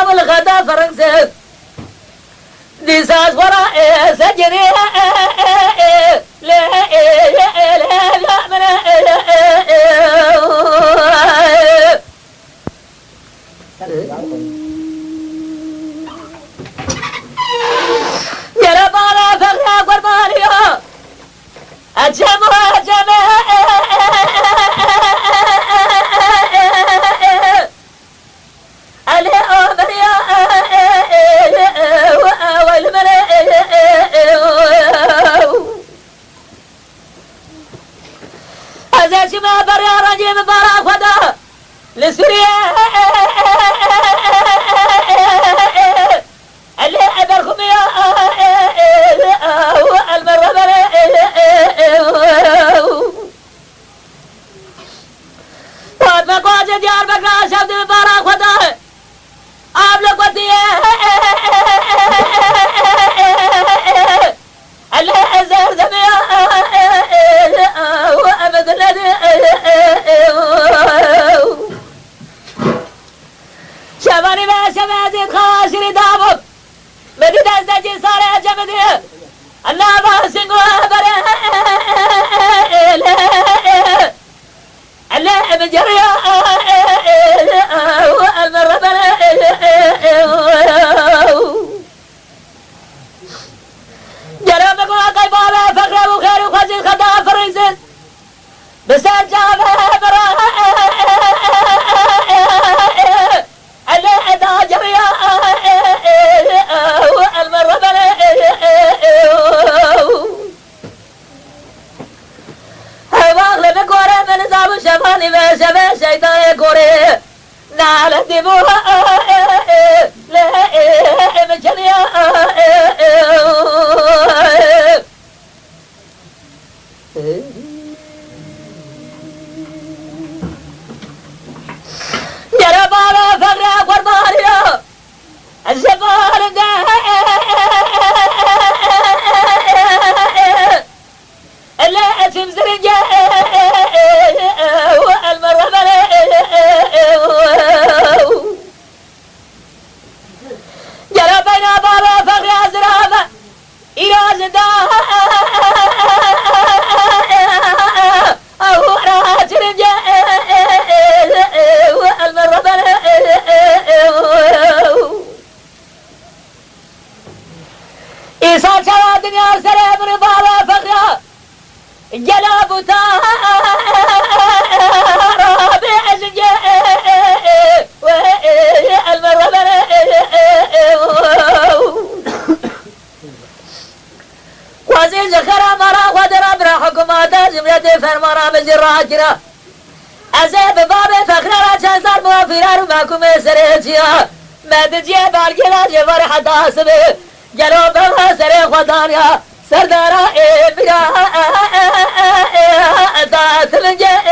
والغدا فرنسا ديساس وراء سجني لا من يا رب على فخر قربانيا أجمع ما برا رجيم برا خدا لسوريا اللي أبركم يا المرة بعد ما قاعد ديار بكرة شفت برا خدا أبلغ ودي اللي أزهر زميا وأبد الذي شباني ما شبازيد خواشري دابب بدي دزدجي صار جمدي الله باسنغ وابره الله بجريا والمربل جربك وقاي بابا فخر وخير وخزي خدا فريزن بسال جابه برا اللي ادا جريا والمربل هواغل بكوري من زاب شباني ما شبه شيطان كوري نال دموها لا مجنيا يا رب على فقر قربانيا الزمان ده اللي تمزر جاء والمرة جرى بين بابا فقر أزرامة إراز ده أو راجل جاء والمرة إيسا شوى دنيا سلام ربابا فقر جلاب تار رابع جاء والمرة وزيز خرا مرا ودرا برا حكومات جملة فرمانا بجرا جرا أزيب باب فخر راجان دار موافيرا رماكم سريتيا مدجي بالجلا جبر حدا سبه جلو بما سري خدانيا سردارا بلا دات من جاء